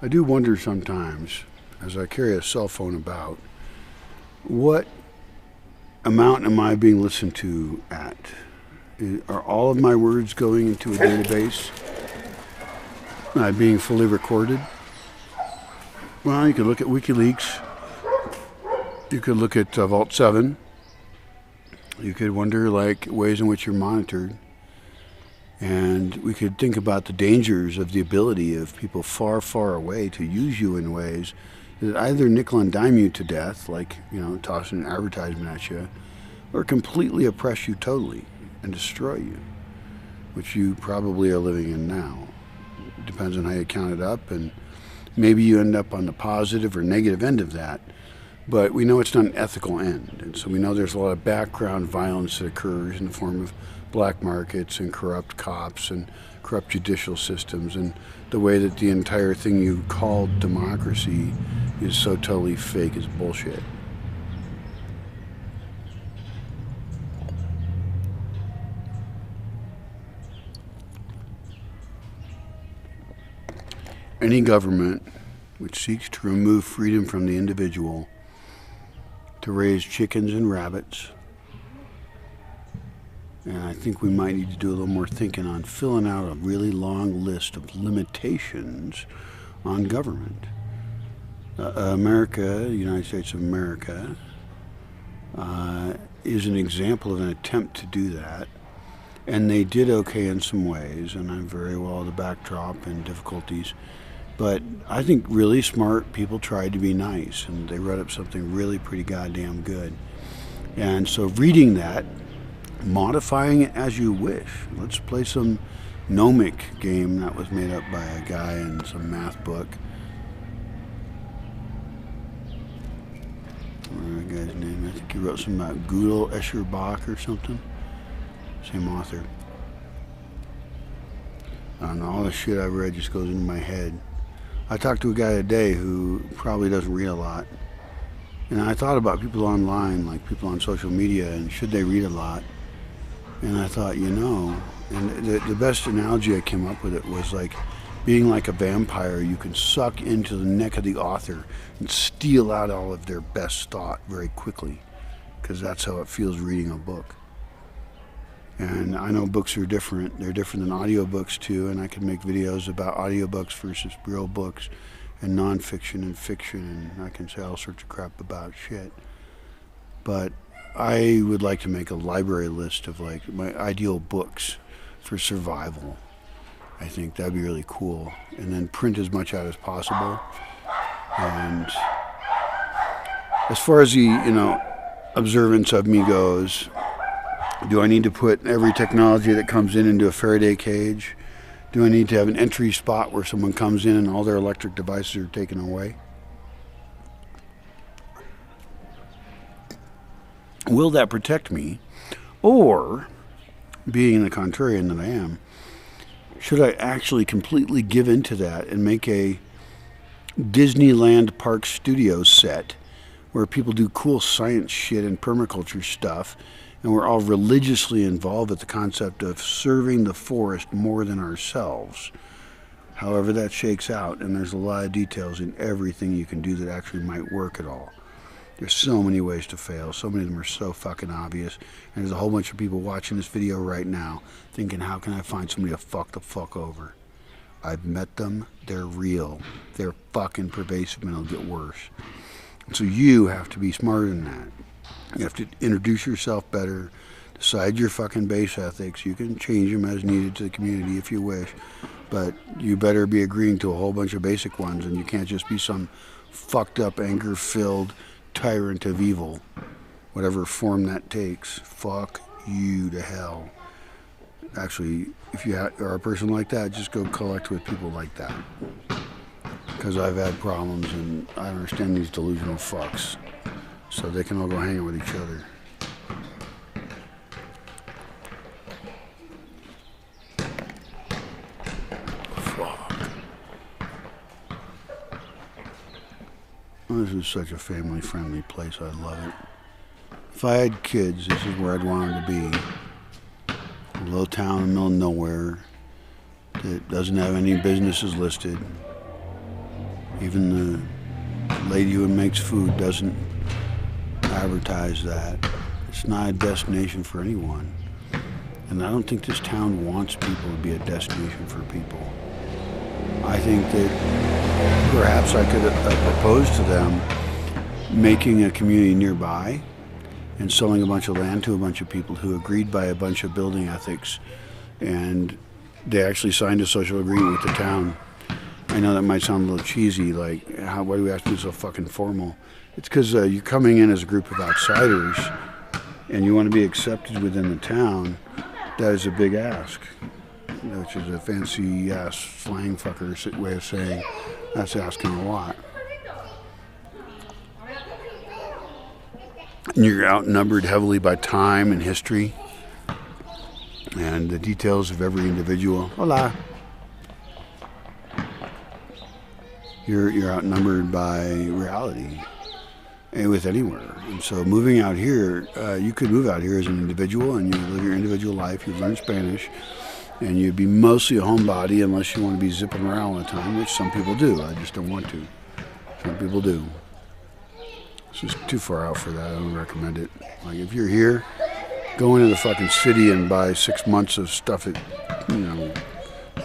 I do wonder sometimes, as I carry a cell phone about, what amount am I being listened to at? Are all of my words going into a database? Am I being fully recorded? Well, you could look at WikiLeaks. You could look at Vault 7. You could wonder, like, ways in which you're monitored. And we could think about the dangers of the ability of people far, far away to use you in ways that either nickel and dime you to death, like, tossing an advertisement at you, or completely oppress you totally and destroy you, which you probably are living in now. It depends on how you count it up, and maybe you end up on the positive or negative end of that. But we know it's not an ethical end, and so we know there's a lot of background violence that occurs in the form of black markets and corrupt cops and corrupt judicial systems, and the way that the entire thing you call democracy is so totally fake is bullshit. Any government which seeks to remove freedom from the individual to raise chickens and rabbits. And I think we might need to do a little more thinking on filling out a really long list of limitations on government. America, the United States of America, is an example of an attempt to do that. And they did okay in some ways, and I'm very well the backdrop and difficulties. But I think really smart people tried to be nice, and they wrote up something really pretty goddamn good. And so reading that, modifying it as you wish. Let's play some gnomic game that was made up by a guy in some math book. What the guy's name? I think he wrote something about Gödel Escher-Bach or something. Same author. I don't know, all the shit I've read just goes into my head. I talked to a guy today who probably doesn't read a lot. And I thought about people online, like people on social media, and should they read a lot? And I thought, and the best analogy I came up with it was like being like a vampire. You can suck into the neck of the author and steal out all of their best thought very quickly, because that's how it feels reading a book. And I know books are different. They're different than audiobooks too, and I can make videos about audiobooks versus real books and nonfiction and fiction, and I can say all sorts of crap about shit. But I would like to make a library list of like my ideal books for survival. I think that'd be really cool. And then print as much out as possible. And as far as the, observance of me goes, do I need to put every technology that comes in into a Faraday cage? Do I need to have an entry spot where someone comes in and all their electric devices are taken away? Will that protect me? Or, being the contrarian that I am, should I actually completely give into that and make a Disneyland Park Studios set where people do cool science shit and permaculture stuff, and we're all religiously involved with the concept of serving the forest more than ourselves? However that shakes out, and there's a lot of details in everything you can do that actually might work at all. There's so many ways to fail. So many of them are so fucking obvious. And there's a whole bunch of people watching this video right now thinking, how can I find somebody to fuck the fuck over? I've met them. They're real. They're fucking pervasive, and it'll get worse. And so you have to be smarter than that. You have to introduce yourself better, decide your fucking base ethics. You can change them as needed to the community if you wish, but you better be agreeing to a whole bunch of basic ones, and you can't just be some fucked up, anger-filled tyrant of evil, whatever form that takes. Fuck you to hell. Actually, if you are a person like that, just go collect with people like that, because I've had problems, and I don't understand these delusional fucks. So they can all go hang out with each other. Fuck. This is such a family-friendly place. I love it. If I had kids, this is where I'd want them to be. A little town in the middle of nowhere that doesn't have any businesses listed. Even the lady who makes food doesn't advertise that. It's not a destination for anyone. And I don't think this town wants people to be a destination for people. I think that perhaps I could propose to them making a community nearby and selling a bunch of land to a bunch of people who agreed by a bunch of building ethics, and they actually signed a social agreement with the town. I know that might sound a little cheesy, like, why do we have to be so fucking formal? It's because you're coming in as a group of outsiders and you want to be accepted within the town. That is a big ask, which is a fancy ass slang fucker way of saying that's asking a lot. And you're outnumbered heavily by time and history and the details of every individual. Hola. You're outnumbered by reality with anywhere. And so moving out here, you could move out here as an individual and you live your individual life, you learn Spanish, and you'd be mostly a homebody unless you want to be zipping around all the time, which some people do. I just don't want to. Some people do. It's just too far out for that. I don't recommend it. Like, if you're here, go into the fucking city and buy 6 months of stuff at,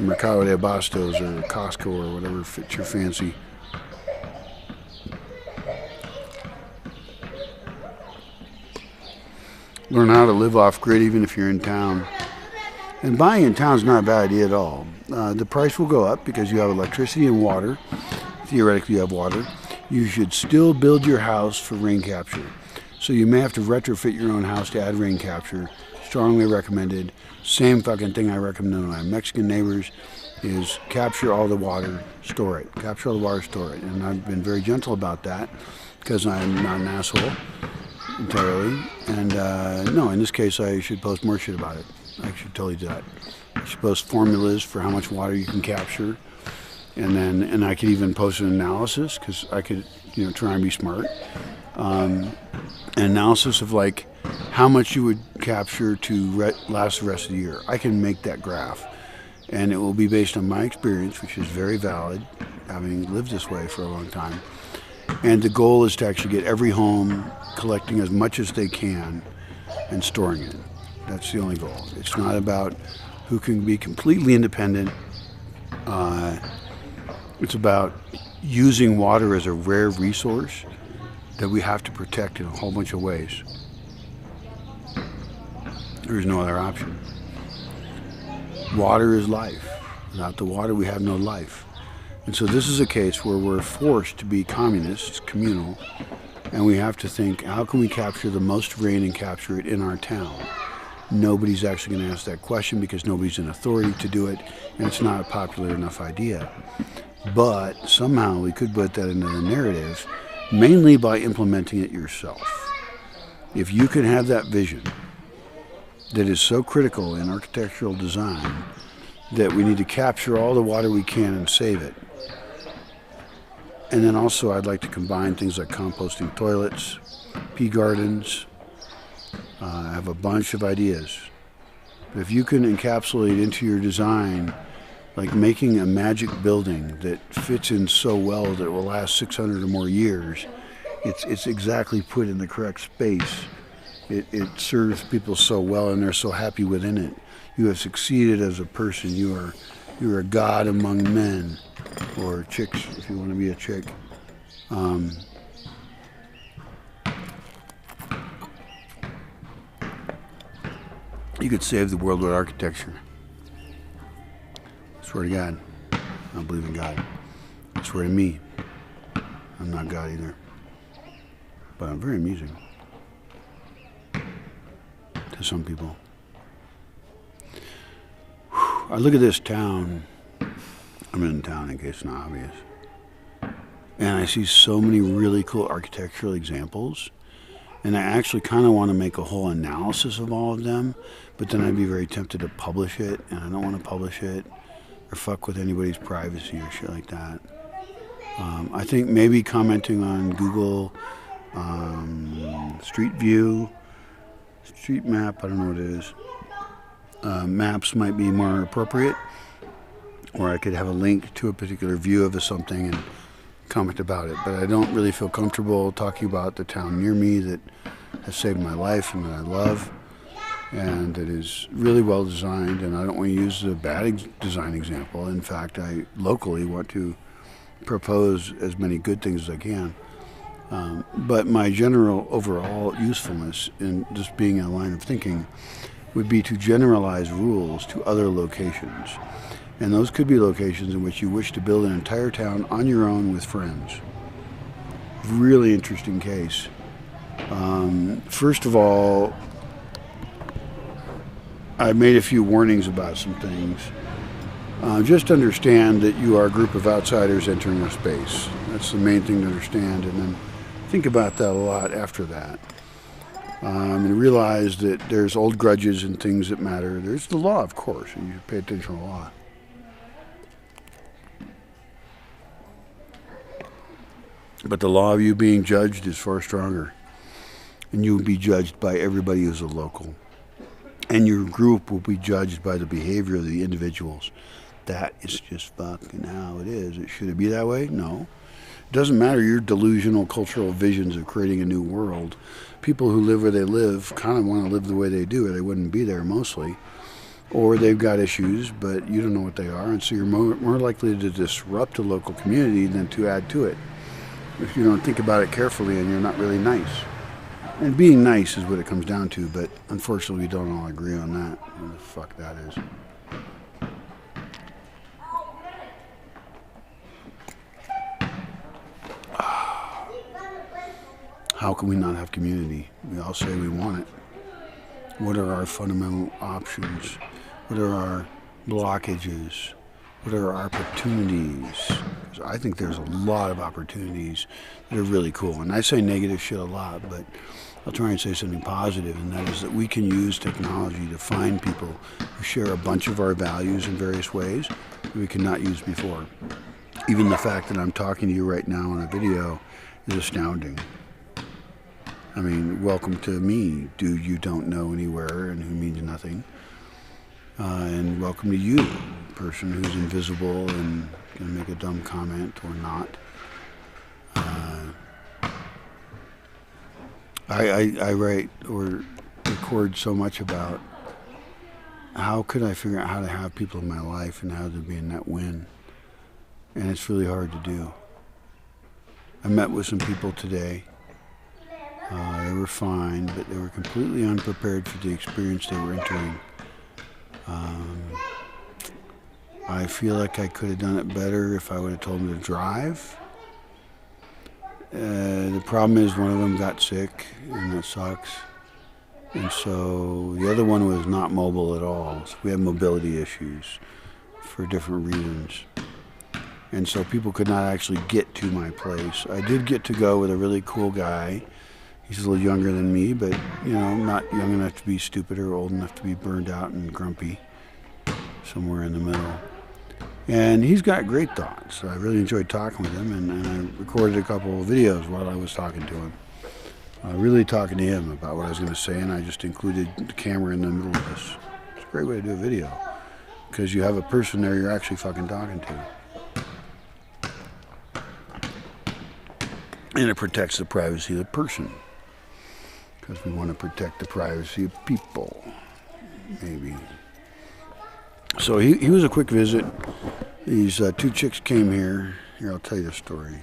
Mercado de Abastos or Costco or whatever fits your fancy. Learn how to live off grid even if you're in town. And buying in town is not a bad idea at all. The price will go up because you have electricity and water. Theoretically, you have water. You should still build your house for rain capture. So you may have to retrofit your own house to add rain capture. Strongly recommended. Same fucking thing I recommend to my Mexican neighbors is capture all the water, store it. Capture all the water, store it. And I've been very gentle about that because I'm not an asshole entirely. And no, in this case, I should post more shit about it. I should totally do that. I should post formulas for how much water you can capture. And I could even post an analysis because I could, try and be smart. An analysis of like how much you would capture to last the rest of the year. I can make that graph, and it will be based on my experience, which is very valid, having lived this way for a long time. And the goal is to actually get every home collecting as much as they can and storing it. That's the only goal. It's not about who can be completely independent. It's about using water as a rare resource that we have to protect in a whole bunch of ways. There is no other option. Water is life. Without the water, we have no life. And so this is a case where we're forced to be communists, communal, and we have to think, how can we capture the most rain and capture it in our town? Nobody's actually going to ask that question because nobody's in authority to do it, and it's not a popular enough idea. But somehow we could put that into the narrative, mainly by implementing it yourself. If you can have that vision that is so critical in architectural design that we need to capture all the water we can and save it. And then also I'd like to combine things like composting toilets, pea gardens. I have a bunch of ideas. But if you can encapsulate into your design, like making a magic building that fits in so well that it will last 600 or more years, it's exactly put in the correct space. It serves people so well and they're so happy within it. You have succeeded as a person. You're a god among men, or chicks if you want to be a chick. You could save the world with architecture. I swear to God, I don't believe in God. I swear to me, I'm not God either. But I'm very amusing to some people. I look at this town. I'm in town in case it's not obvious. And I see so many really cool architectural examples. And I actually kind of want to make a whole analysis of all of them. But then I'd be very tempted to publish it. And I don't want to publish it or fuck with anybody's privacy or shit like that. I think maybe commenting on Google Street View, Street Map, I don't know what it is. Maps might be more appropriate, or I could have a link to a particular view of something and comment about it, but I don't really feel comfortable talking about the town near me that has saved my life and that I love, and that is really well designed. And I don't want to use the bad design example. In fact, I locally want to propose as many good things as I can. But my general overall usefulness in just being a line of thinking would be to generalize rules to other locations. And those could be locations in which you wish to build an entire town on your own with friends. Really interesting case. First of all, I made a few warnings about some things. Just understand that you are a group of outsiders entering a space. That's the main thing to understand, and then think about that a lot after that. And realize that there's old grudges and things that matter. There's the law, of course, and you pay attention to the law. But the law of you being judged is far stronger. And you will be judged by everybody who's a local. And your group will be judged by the behavior of the individuals. That is just fucking how it is. Should it be that way? No. It doesn't matter your delusional cultural visions of creating a new world. People who live where they live kind of want to live the way they do, or they wouldn't be there mostly. Or they've got issues, but you don't know what they are, and so you're more likely to disrupt a local community than to add to it, if you don't think about it carefully and you're not really nice. And being nice is what it comes down to, but unfortunately we don't all agree on that. What the fuck that is. How can we not have community? We all say we want it. What are our fundamental options? What are our blockages? What are our opportunities? Because I think there's a lot of opportunities that are really cool. And I say negative shit a lot, but I'll try and say something positive, and that is that we can use technology to find people who share a bunch of our values in various ways that we could not use before. Even the fact that I'm talking to you right now on a video is astounding. I mean, welcome to me, dude you don't know anywhere and who means nothing. And welcome to you, person who's invisible and can make a dumb comment or not. I write or record so much about how could I figure out how to have people in my life and how to be a net win. And it's really hard to do. I met with some people today. They were fine, but they were completely unprepared for the experience they were entering. I feel like I could have done it better if I would have told them to drive. The problem is one of them got sick, and that sucks. And so the other one was not mobile at all. So we have mobility issues for different reasons. And so people could not actually get to my place. I did get to go with a really cool guy. He's a little younger than me, but, you know, not young enough to be stupid or old enough to be burned out and grumpy. Somewhere in the middle. And he's got great thoughts. I really enjoyed talking with him, and I recorded a couple of videos while I was talking to him. Really talking to him about what I was going to say, and I just included the camera in the middle of this. It's a great way to do a video, because you have a person there you're actually fucking talking to. And it protects the privacy of the person, because we want to protect the privacy of people, maybe. So he was a quick visit. These two chicks came here. Here, I'll tell you the story.